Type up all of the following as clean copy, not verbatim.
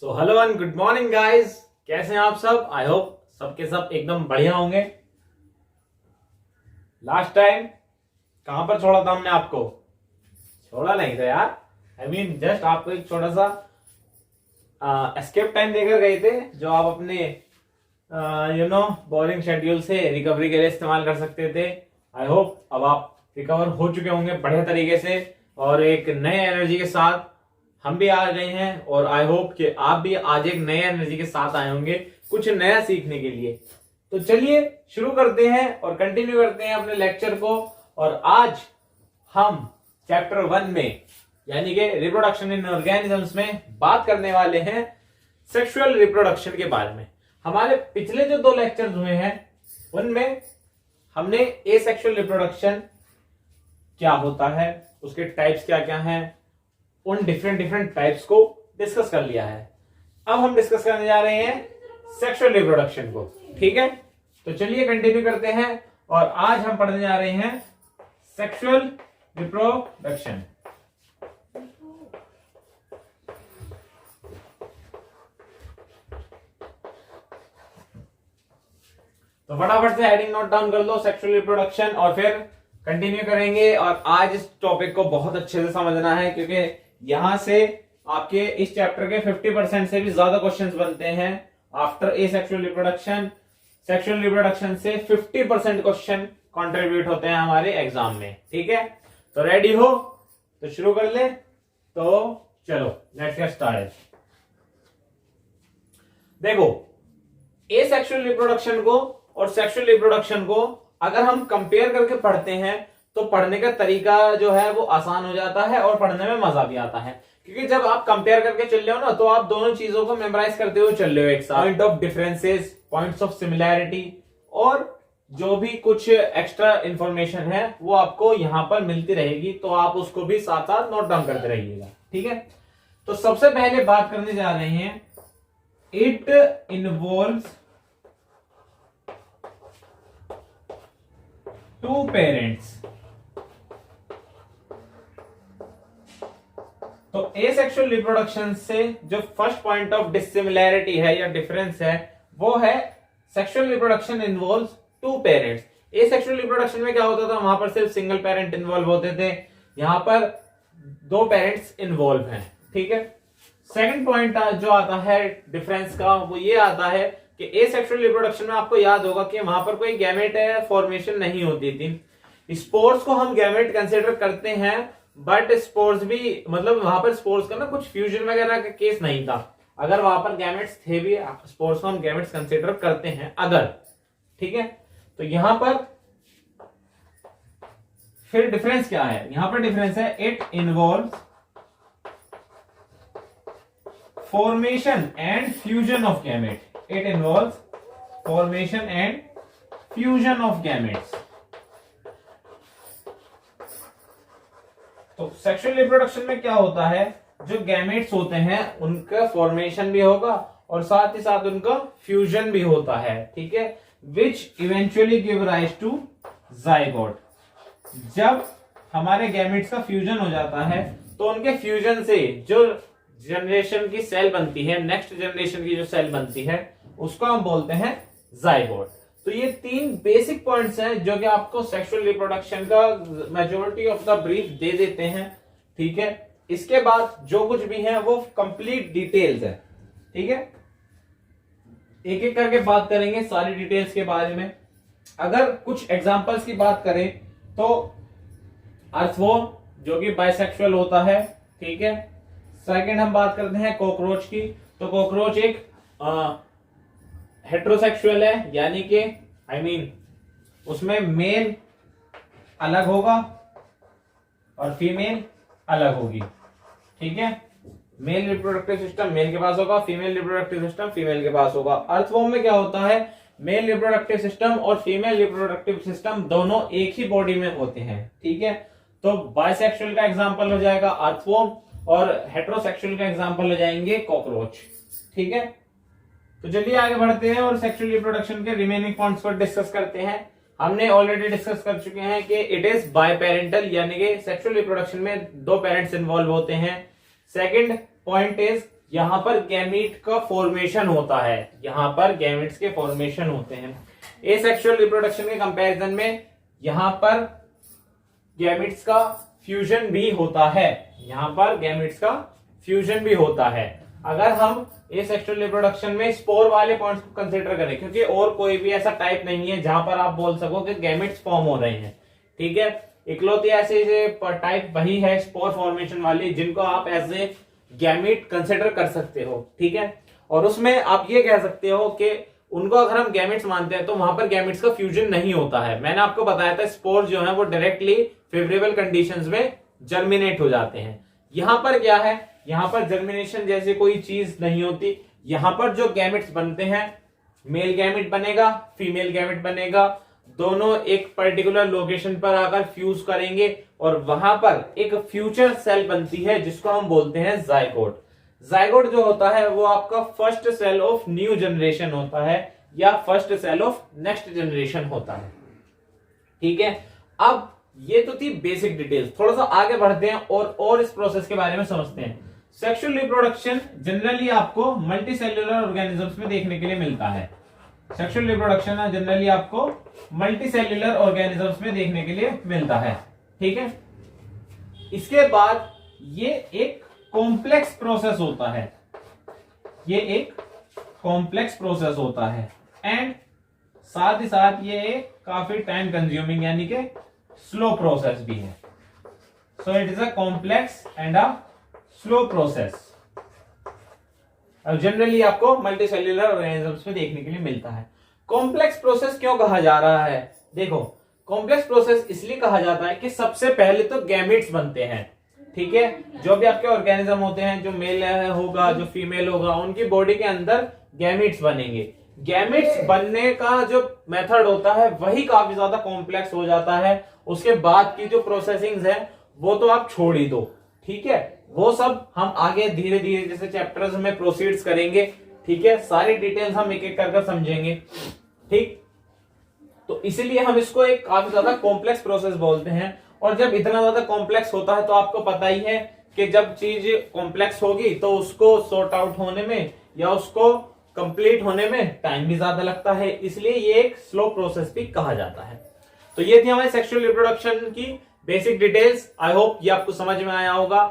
So hello and good morning guys, कैसे हैं आप सब। आई होप सबके सब एकदम बढ़िया होंगे। लास्ट टाइम कहां पर छोड़ा था हमने आपको? छोड़ा नहीं था यार, जस्ट आपको एक छोटा सा एस्केप टाइम देकर गए थे, जो आप अपने बोरिंग शेड्यूल से रिकवरी के लिए इस्तेमाल कर सकते थे। आई होप अब आप रिकवर हो चुके होंगे बढ़िया तरीके से और एक नए एनर्जी के साथ। हम भी आ गए हैं और आई होप कि आप भी आज एक नए एनर्जी के साथ आए होंगे कुछ नया सीखने के लिए। तो चलिए शुरू करते हैं और कंटिन्यू करते हैं अपने लेक्चर को। और आज हम चैप्टर 1 में यानी कि रिप्रोडक्शन इन ऑर्गेनिजम्स में बात करने वाले हैं सेक्सुअल रिप्रोडक्शन के बारे में। हमारे पिछले जो 2 लेक्चर्स हुए हैं उनमें हमने एसेक्सुअल रिप्रोडक्शन क्या होता है, उसके टाइप्स क्या क्या हैं, उन डिफरेंट टाइप्स को डिस्कस कर लिया है। अब हम डिस्कस करने जा रहे हैं सेक्सुअल रिप्रोडक्शन को। ठीक है, तो चलिए कंटिन्यू करते हैं और आज हम पढ़ने जा रहे हैं सेक्सुअल रिप्रोडक्शन। तो फटाफट से हेडिंग नोट डाउन कर लो, सेक्सुअल रिप्रोडक्शन, और फिर कंटिन्यू करेंगे। और आज इस टॉपिक को बहुत अच्छे से समझना है क्योंकि यहां से आपके इस चैप्टर के 50% से भी ज्यादा क्वेश्चंस बनते हैं after a sexual reproduction. Sexual reproduction से 50% क्वेश्चन कंट्रीब्यूट होते हैं हमारे एग्जाम में। ठीक है, तो रेडी हो तो शुरू कर ले। तो चलो लेट्स गेट स्टार्टेड। देखो, ए सेक्सुअल रिप्रोडक्शन को और सेक्सुअल रिप्रोडक्शन को अगर हम कंपेयर करके पढ़ते हैं तो पढ़ने का तरीका जो है वो आसान हो जाता है और पढ़ने में मजा भी आता है। क्योंकि जब आप कंपेयर करके चल रहे हो ना, तो आप दोनों चीजों को मेमोराइज करते हुए चल रहे हो एक साथ। Point of differences, points of similarity और जो भी कुछ एक्स्ट्रा इंफॉर्मेशन है वो आपको यहां पर मिलती रहेगी, तो आप उसको भी साथ साथ नोट डाउन करते रहिएगा। ठीक है, तो सबसे पहले बात करने जा रहे हैं इट इन्वॉल्व्स 2 पेरेंट्स। तो एसेक्सुअल रिप्रोडक्शन से जो फर्स्ट पॉइंट ऑफ डिसिमिलैरिटी है या डिफरेंस है वो है sexual reproduction involves 2 parents. Asexual reproduction में क्या होता था, वहां पर सिर्फ सिंगल पेरेंट इन्वॉल्व होते थे, यहां पर 2 पेरेंट्स इन्वॉल्व हैं। ठीक है, सेकंड पॉइंट जो आता है डिफरेंस का वो ये आता है कि एसेक्सुअल रिप्रोडक्शन में आपको याद होगा कि वहां पर कोई गैमेट फॉर्मेशन नहीं होती थी। स्पोर्स को हम गैमेट कंसिडर करते हैं, बट स्पोर्स भी मतलब वहां पर स्पोर्स का ना कुछ फ्यूजन वगैरह का केस नहीं था। अगर वहां पर गैमेट्स थे भी, स्पोर्स को हम गैमेट्स कंसिडर करते हैं अगर। ठीक है, तो यहां पर फिर डिफरेंस क्या है, यहां पर डिफरेंस है it involves formation and fusion of gamete. It involves formation and fusion of gametes. तो सेक्सुअल रिप्रोडक्शन में क्या होता है, जो गैमेट्स होते हैं उनका फॉर्मेशन भी होगा और साथ ही साथ उनका फ्यूजन भी होता है। ठीक है, which eventually give rise to zygote. जब हमारे गैमेट्स का फ्यूजन हो जाता है तो उनके फ्यूजन से जो जनरेशन की सेल बनती है, नेक्स्ट जनरेशन की जो सेल बनती है उसको हम बोलते हैं जाइगोट। तो ये 3 बेसिक पॉइंट्स हैं जो कि आपको सेक्सुअल रिप्रोडक्शन का मेजॉरिटी ऑफ द ब्रीफ दे देते हैं। ठीक है, इसके बाद जो कुछ भी है वो कंप्लीट डिटेल्स है। ठीक है, एक एक करके बात करेंगे सारी डिटेल्स के बारे में। अगर कुछ एग्जांपल्स की बात करें तो अर्थवॉर्म जो कि बाइसेक्सुअल होता है। ठीक है, सेकंड हम बात करते हैं कॉकरोच की। तो कॉकरोच एक हेट्रोसेक्सुअल है, यानी कि उसमें मेल अलग होगा और फीमेल अलग होगी। ठीक है, मेल रिप्रोडक्टिव सिस्टम मेल के पास होगा, फीमेल रिप्रोडक्टिव सिस्टम फीमेल के पास होगा। अर्थवॉर्म में क्या होता है, मेल रिप्रोडक्टिव सिस्टम और फीमेल रिप्रोडक्टिव सिस्टम दोनों एक ही बॉडी में होते हैं। ठीक है, तो बाइसेक्सुअल का एग्जांपल हो जाएगा अर्थवॉर्म और हेट्रोसेक्सुअल का एग्जांपल हो जाएंगे कॉकरोच। ठीक है, तो चलिए आगे बढ़ते हैं और सेक्सुअल रिप्रोडक्शन के रिमेनिंग पॉइंट्स पर डिस्कस करते हैं। हमने ऑलरेडी डिस्कस कर चुके हैं कि इट इज बाय पेरेंटल, यानी कि सेक्सुअल रिप्रोडक्शन में 2 पेरेंट्स इन्वॉल्व होते हैं। सेकंड पॉइंट इज यहाँ पर गैमीट का फॉर्मेशन होता है, यहाँ पर गैमीट्स के फॉर्मेशन होते हैं। एसेक्सुअल रिप्रोडक्शन के कंपैरिजन में यहाँ पर गैमीट्स का फ्यूजन भी होता है, यहाँ पर गैमीट्स का फ्यूजन भी होता है। अगर हम एसेक्सुअल रिप्रोडक्शन में स्पोर वाले पॉइंट्स को कंसीडर करें, क्योंकि और कोई भी ऐसा टाइप नहीं है जहां पर आप बोल सको कि गैमेट्स फॉर्म हो रहे हैं, ठीक है। इकलौती ऐसे टाइप वही है स्पोर फॉर्मेशन वाली जिनको आप एज ए गैमेट कंसीडर कर सकते हो, ठीक है। और उसमें आप ये कह सकते हो कि उनको अगर हम गैमेट्स मानते हैं तो वहां पर गैमेट्स का फ्यूजन नहीं होता है। मैंने आपको बताया था स्पोर जो है वो डायरेक्टली फेवरेबल कंडीशंस में जर्मिनेट हो जाते हैं। यहां पर क्या है, यहां पर जर्मिनेशन जैसी कोई चीज नहीं होती। यहां पर जो गैमेट्स बनते हैं, मेल गैमेट बनेगा, फीमेल गैमेट बनेगा, दोनों एक पर्टिकुलर लोकेशन पर आकर फ्यूज करेंगे और वहां पर एक फ्यूचर सेल बनती है जिसको हम बोलते हैं जायगोट। जायगोट जो होता है वो आपका first cell of new generation होता है या first cell of next generation होता है, ठीक है। अब ये तो थी बेसिक डिटेल्स, थोड़ा सा आगे बढ़ते हैं और इस प्रोसेस के बारे में समझते हैं। सेक्सुअल रिप्रोडक्शन जनरली आपको मल्टीसेल्युलर ऑर्गेनिजम्स में देखने के लिए मिलता है। सेक्सुअल रिप्रोडक्शन जनरली आपको मल्टीसेल्युलर ऑर्गेनिजम्स में देखने के लिए मिलता है, ठीक है। इसके बाद ये एक कॉम्प्लेक्स प्रोसेस होता है, ये एक कॉम्प्लेक्स प्रोसेस होता है एंड साथ ही साथ ये एक काफी टाइम कंज्यूमिंग यानी कि स्लो प्रोसेस भी है। So it is a complex and a slow process. अब जनरली आपको मल्टीसेल्युलर ऑर्गेनिजम्स में देखने के लिए मिलता है। कॉम्प्लेक्स प्रोसेस क्यों कहा जा रहा है? देखो, कॉम्प्लेक्स प्रोसेस इसलिए कहा जाता है कि सबसे पहले तो गैमेट्स बनते हैं, ठीक है। जो भी आपके ऑर्गेनिज्म होते हैं, जो मेल होगा जो फीमेल होगा, उनकी बॉडी के अंदर गैमेट्स बनेंगे। गैमेट्स बनने का जो मेथड होता है वही काफी ज्यादा कॉम्प्लेक्स हो जाता है। उसके बाद की जो प्रोसेसिंग है वो तो आप छोड़ ही दो, ठीक है। वो सब हम आगे धीरे धीरे जैसे चैप्टर्स में प्रोसीड्स करेंगे, ठीक है। सारी डिटेल्स हम एक एक कर समझेंगे, ठीक। तो इसीलिए हम इसको एक काफी ज्यादा कॉम्प्लेक्स प्रोसेस बोलते हैं। और जब इतना ज्यादा कॉम्प्लेक्स होता है तो आपको पता ही है कि जब चीज कॉम्प्लेक्स होगी तो उसको सॉर्ट आउट होने में या उसको कंप्लीट होने में टाइम भी ज्यादा लगता है, इसलिए ये एक स्लो प्रोसेस भी कहा जाता है। तो ये थी हमारे सेक्सुअल रिप्रोडक्शन की बेसिक डिटेल्स। आई होप ये आपको समझ में आया होगा।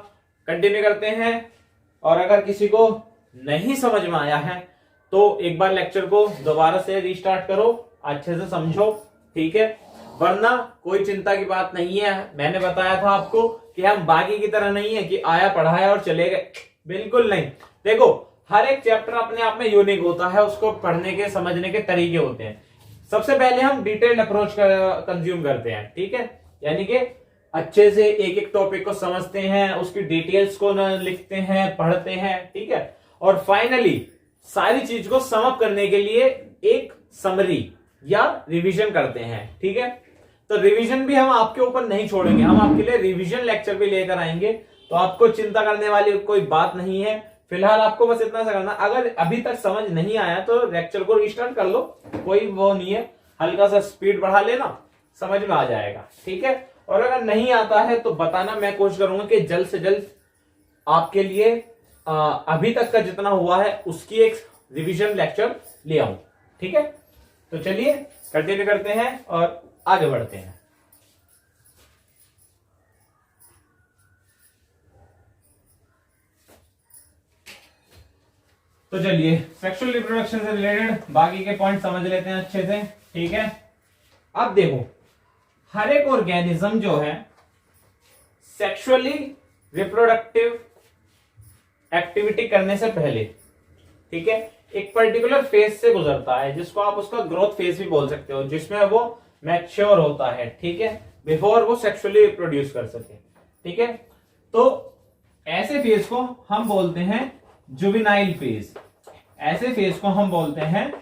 कंटिन्यू करते हैं, और अगर किसी को नहीं समझ में आया है तो एक बार लेक्चर को दोबारा से रीस्टार्ट करो, अच्छे से समझो, ठीक है। वरना कोई चिंता की बात नहीं है। मैंने बताया था आपको कि हम बाकी की तरह नहीं है कि आया पढ़ाया और चले गए, बिल्कुल नहीं। देखो, हर एक चैप्टर अपने आप में यूनिक होता है, उसको पढ़ने के समझने के तरीके होते हैं। सबसे पहले हम डिटेल्ड अप्रोच कंज्यूम करते हैं, ठीक है। यानी कि अच्छे से एक एक टॉपिक को समझते हैं, उसकी डिटेल्स को लिखते हैं, पढ़ते हैं, ठीक है। और फाइनली सारी चीज को सम अप करने के लिए एक समरी या रिवीजन करते हैं, ठीक है। तो रिवीजन भी हम आपके ऊपर नहीं छोड़ेंगे, हम आपके लिए रिवीजन लेक्चर भी लेकर आएंगे। तो आपको चिंता करने वाली कोई बात नहीं है। फिलहाल आपको बस इतना सा करना, अगर अभी तक समझ नहीं आया तो लेक्चर को रिस्टार्ट कर लो, कोई वो नहीं है, हल्का सा स्पीड बढ़ा लेना, समझ में आ जाएगा, ठीक है। और अगर नहीं आता है तो बताना, मैं कोशिश करूंगा कि जल्द से जल्द आपके लिए अभी तक का जितना हुआ है उसकी एक रिवीजन लेक्चर ले आऊं, ठीक है। तो चलिए कंटिन्यू करते हैं और आगे बढ़ते हैं। तो चलिए सेक्सुअल रिप्रोडक्शन से रिलेटेड बाकी के पॉइंट समझ लेते हैं अच्छे से, ठीक है। अब देखो, हर एक ऑर्गेनिज्म जो है सेक्सुअली रिप्रोडक्टिव एक्टिविटी करने से पहले, ठीक है, एक पर्टिकुलर फेज से गुजरता है जिसको आप उसका ग्रोथ फेज भी बोल सकते हो, जिसमें वो मैच्योर होता है, ठीक है, बिफोर वो सेक्सुअली रिप्रोड्यूस कर सके, ठीक है। तो ऐसे फेज को हम बोलते हैं जुवेनाइल फेज, ऐसे फेज को हम बोलते हैं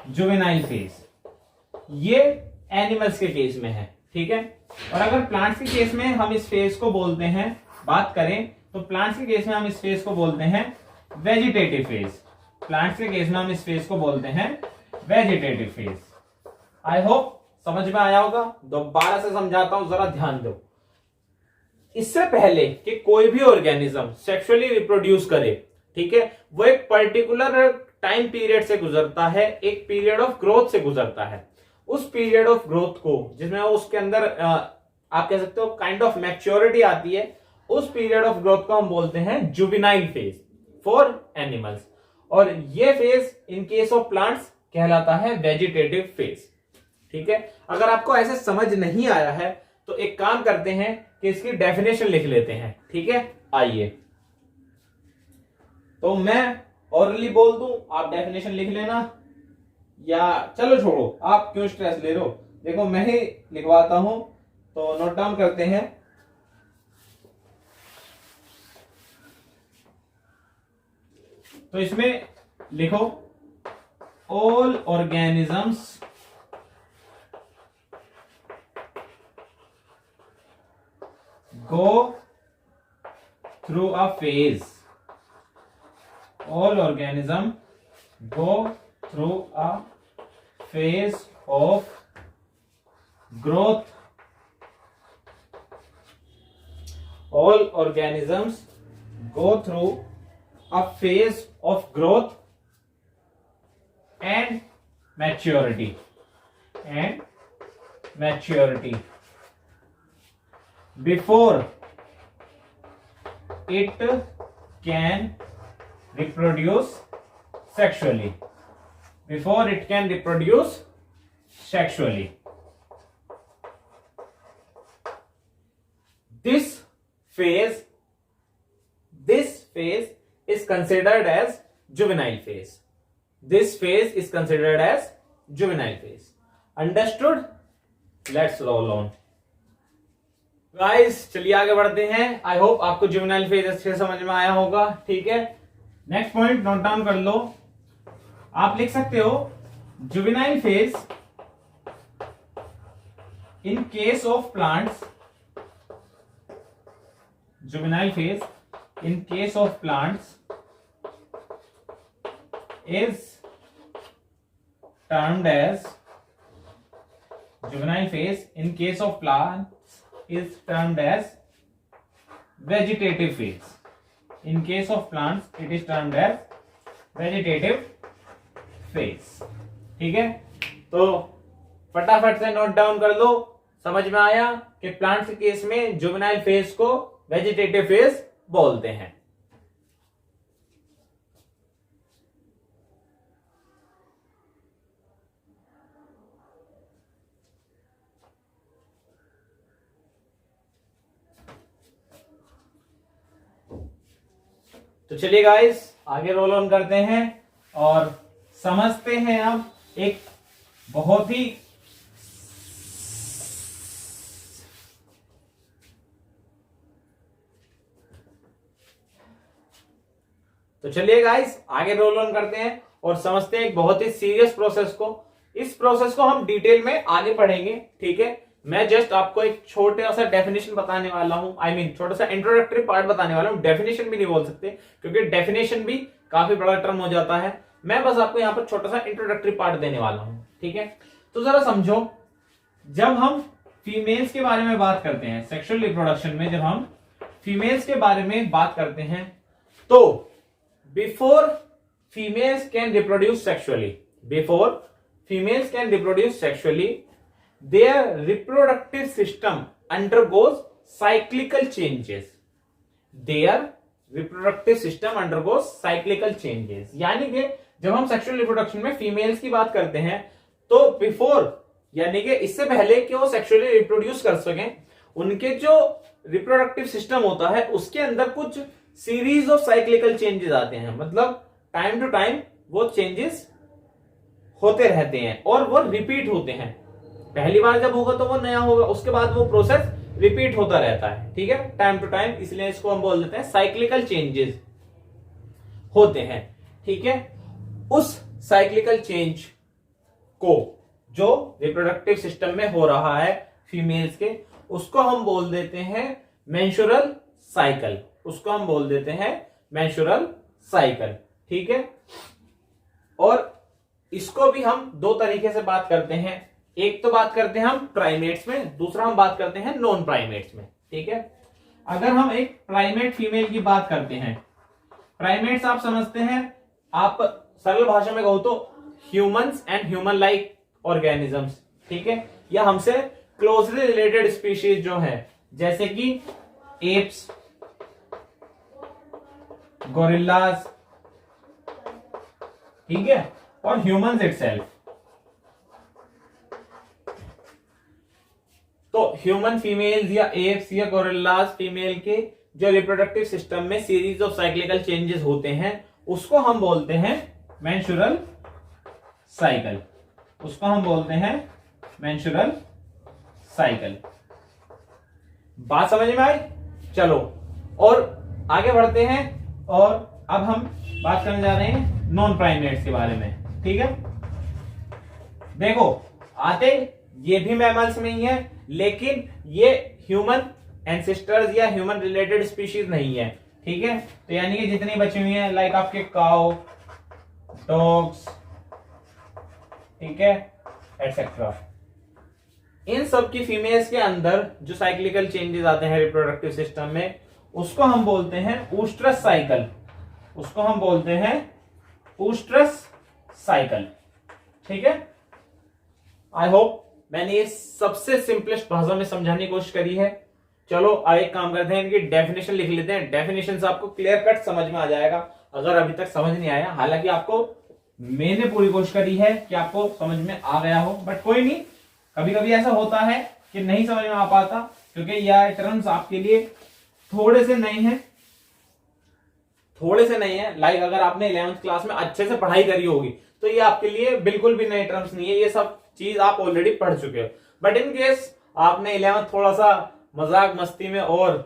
जुवेनाइल फेज। ये एनिमल्स के केस में है, ठीक है। और अगर प्लांट्स के केस में हम इस फेज को बोलते हैं, बात करें तो प्लांट्स के केस में हम इस फेज को बोलते हैं वेजिटेटिव फेज। प्लांट्स के केस में हम इस फेज को बोलते हैं वेजिटेटिव फेज। आई होप समझ में आया होगा। दोबारा से समझाता हूं, जरा ध्यान दो। इससे पहले कि कोई भी ऑर्गेनिज्म सेक्सुअली रिप्रोड्यूस करे, ठीक है, वो एक पर्टिकुलर टाइम पीरियड से गुजरता है, एक पीरियड ऑफ ग्रोथ से गुजरता है। उस पीरियड ऑफ ग्रोथ को जिसमें उसके अंदर आप कह सकते हो काइंड ऑफ मैच्योरिटी आती है, उस पीरियड ऑफ ग्रोथ को हम बोलते हैं जुवेनाइल फेज फॉर एनिमल्स। और ये phase in case of plants कहलाता है वेजिटेटिव फेज। ठीक है, अगर आपको ऐसे समझ नहीं आया है तो एक काम करते हैं कि इसकी डेफिनेशन लिख लेते हैं। ठीक है, आइए, तो मैं ओरली बोल दूं, आप डेफिनेशन लिख लेना, या चलो छोड़ो, आप क्यों स्ट्रेस ले रहे हो, देखो मैं ही लिखवाता हूं, तो नोट डाउन करते हैं। तो इसमें लिखो, all organisms go through a phase. All organisms go through a phase of growth. All organisms go through a phase of growth and maturity. Before it can reproduce sexually. This phase is considered as juvenile phase. Understood? Let's roll on. Guys चलिए आगे बढ़ते हैं। I hope आपको juvenile phase अच्छे से समझ में आया होगा। ठीक है, नेक्स्ट पॉइंट नोट डाउन कर लो, आप लिख सकते हो juvenile phase in case of plants, is termed as vegetative phase. In case of plants, it is termed as vegetative phase. ठीक है, तो फटाफट से नोट डाउन कर लो, समझ में आया कि प्लांट्स के केस में जुवेनाइल फेज को वेजिटेटिव फेज बोलते हैं। तो चलिए गाइस आगे रोल ऑन करते हैं और समझते हैं अब एक बहुत ही तो चलिए गाइस आगे रोल ऑन करते हैं और समझते हैं एक बहुत ही सीरियस प्रोसेस को। इस प्रोसेस को हम डिटेल में आगे पढ़ेंगे। ठीक है, मैं जस्ट आपको एक छोटा सा डेफिनेशन बताने वाला हूं, छोटा सा इंट्रोडक्टरी पार्ट बताने वाला हूं। डेफिनेशन भी नहीं बोल सकते क्योंकि डेफिनेशन भी काफी बड़ा टर्म हो जाता है। मैं बस आपको यहाँ पर छोटा सा इंट्रोडक्टरी पार्ट देने वाला हूं। ठीक है, तो जरा समझो, जब हम फीमेल्स के बारे में बात करते हैं, सेक्सुअल रिप्रोडक्शन में जब हम फीमेल्स के बारे में बात करते हैं, तो before females can reproduce sexually, their reproductive system undergoes cyclical changes. यानी कि जब हम सेक्सुअल रिप्रोडक्शन में फीमेल्स की बात करते हैं तो बिफोर, यानी कि इससे पहले कि वो सेक्सुअली रिप्रोड्यूस कर सकें, उनके जो रिप्रोडक्टिव सिस्टम होता है उसके अंदर कुछ सीरीज ऑफ साइक्लिकल चेंजेस आते हैं। मतलब टाइम टू टाइम वो चेंजेस होते रहते हैं और वो रिपीट होते हैं। पहली बार जब होगा तो वो नया होगा, उसके बाद वो प्रोसेस रिपीट होता रहता है। ठीक है, टाइम टू टाइम, इसलिए इसको हम बोल देते हैं साइक्लिकल चेंजेस होते हैं। ठीक है, उस साइक्लिकल चेंज को जो रिप्रोडक्टिव सिस्टम में हो रहा है फीमेल्स के, उसको हम बोल देते हैं मेंस्ट्रुअल साइकिल। ठीक है, और इसको भी हम दो तरीके से बात करते हैं। एक तो बात करते हैं हम प्राइमेट्स में, दूसरा हम बात करते हैं नॉन प्राइमेट्स में। ठीक है, अगर हम एक प्राइमेट फीमेल की बात करते हैं प्राइमेट्स आप समझते हैं, आप सरल भाषा में कहो तो humans and human like organisms, ठीक है, या हमसे क्लोजली रिलेटेड स्पीशीज जो है, जैसे कि एप्स, गोरिल्लास, ठीक है, और ह्यूमंस इटसेल्फ। तो ह्यूमन फीमेल्स या एप्स या गोरिल्लास फीमेल के जो रिप्रोडक्टिव सिस्टम में सीरीज ऑफ साइक्लिकल चेंजेस होते हैं उसको हम बोलते हैं मेंस्ट्रुअल साइकिल, उसको हम बोलते हैं मेंस्ट्रुअल साइकिल। बात समझ में आई? चलो और आगे बढ़ते हैं, और अब हम बात करने जा रहे हैं नॉन प्राइमेट्स के बारे में, ठीक है। देखो आते ये भी मैमल्स में ही है, लेकिन ये ह्यूमन एंसेस्टर्स या ह्यूमन रिलेटेड स्पीशीज नहीं है, ठीक है। तो यानी कि जितनी बची हुई है लाइक आपके काउ, डॉग्स, ठीक है, एटसेट्रा, इन सब की फीमेल्स के अंदर जो साइक्लिकल चेंजेस आते हैं रिप्रोडक्टिव सिस्टम में उसको हम बोलते हैं ऊस्ट्रस साइकिल, उसको हम बोलते हैं ऊस्ट्रस साइकिल, ठीक है। आई होप मैंने ये सबसे सिंपलेस्ट भाषा में समझाने की कोशिश करी है। चलो एक काम करते हैं, इनकी डेफिनेशन लिख लेते हैं, डेफिनेशन से आपको क्लियर कट समझ में आ जाएगा अगर अभी तक समझ नहीं आया। हालांकि आपको मैंने पूरी कोशिश करी है कि आपको समझ में आ गया हो, बट कोई नहीं, कभी कभी ऐसा होता है कि नहीं समझ में आ पाता, क्योंकि यह टर्म्स आपके लिए थोड़े से नए हैं, थोड़े से नए हैं। लाइक अगर आपने 11th क्लास में अच्छे से पढ़ाई करी होगी तो ये आपके लिए बिल्कुल भी नए टर्म्स नहीं है, ये सब चीज आप ऑलरेडी पढ़ चुके हो। बट इन केस आपने 11th थोड़ा सा मजाक मस्ती में और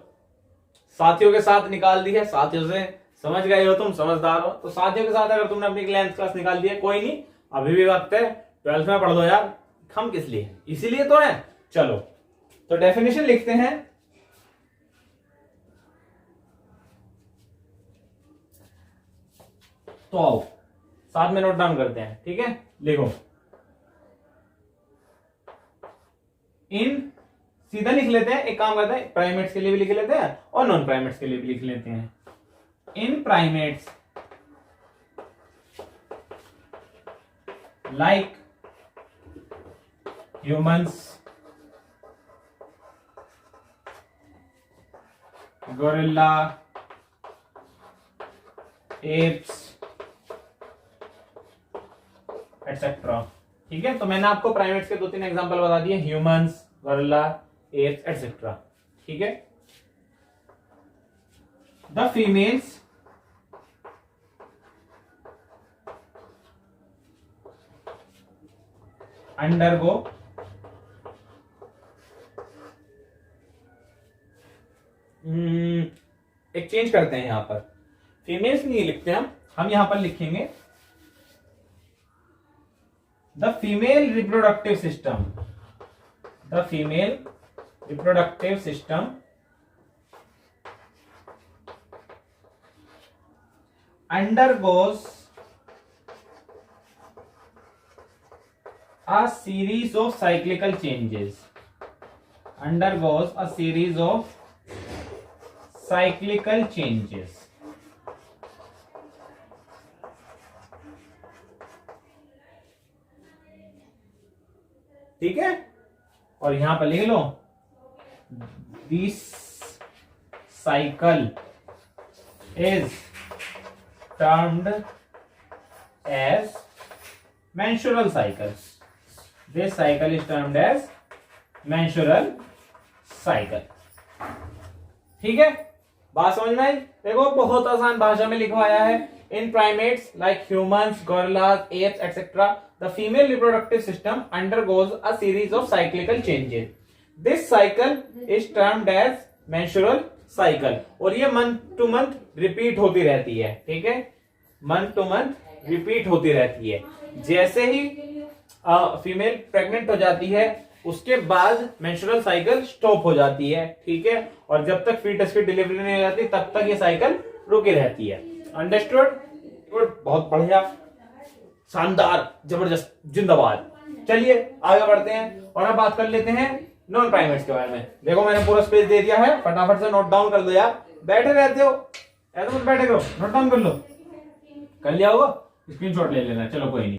साथियों के साथ निकाल दी है, साथियों से समझ गए हो, तुम समझदार हो, तो साथियों के साथ अगर तुमने अपनी 11th क्लास निकाल दी है, कोई नहीं, अभी भी वक्त है, 12th में पढ़ दो यार, हम किस लिए, इसीलिए तो है। चलो तो डेफिनेशन लिखते हैं। तो आओ साथ में नोट डाउन करते हैं, ठीक है। लिखो, इन सीधा लिख लेते हैं, एक काम करते हैं प्राइमेट्स के लिए भी लिख लेते हैं और नॉन प्राइमेट्स के लिए भी लिख लेते हैं। In primates like humans, gorilla, apes etcetera, ठीक है। तो मैंने आपको प्राइमेट्स के 2-3 एग्जांपल बता दिए, ह्यूमंस, गोरिल्ला, एप्स एटसेट्रा, ठीक है। द फीमेल्स अंडरगो एक चेंज करते हैं, यहां पर फीमेल्स नहीं लिखते हम यहां पर लिखेंगे the female reproductive system, the female reproductive system undergoes a series of cyclical changes, undergoes a series of cyclical changes, ठीक है। और यहां पर लिख लो this cycle is termed as menstrual cycle, this cycle is termed as menstrual cycle, ठीक है। बात समझ में आई? देखो बहुत आसान भाषा में लिखवाया है। In primates like humans, gorillas, apes etcetera the female reproductive system undergoes a series of cyclical changes, this cycle is termed as menstrual cycle, और ये मंथ टू मंथ रिपीट होती रहती है, ठीक है, मंथ टू मंथ रिपीट होती रहती है। जैसे ही फीमेल प्रेग्नेंट हो जाती है उसके बाद मेंस्ट्रुअल साइकिल स्टॉप हो जाती है, ठीक है, और जब तक फीटस की डिलीवरी नहीं हो जाती तब तक ये साइकिल रुकी रहती है। अंडरस्टूड? गुड, बहुत बढ़िया, शानदार, जबरदस्त, जिंदाबाद। चलिए आगे बढ़ते हैं और अब बात कर लेते हैं नॉन प्राइमेट्स के बारे में। देखो मैंने पूरा स्पेस दे दिया है, फटाफट से नोट डाउन कर दो यार, बैठे रहते हो, ऐसे मत बैठे करो, नोट डाउन कर लो, कर लिया होगा, स्क्रीनशॉट ले लेना, चलो कोई नहीं।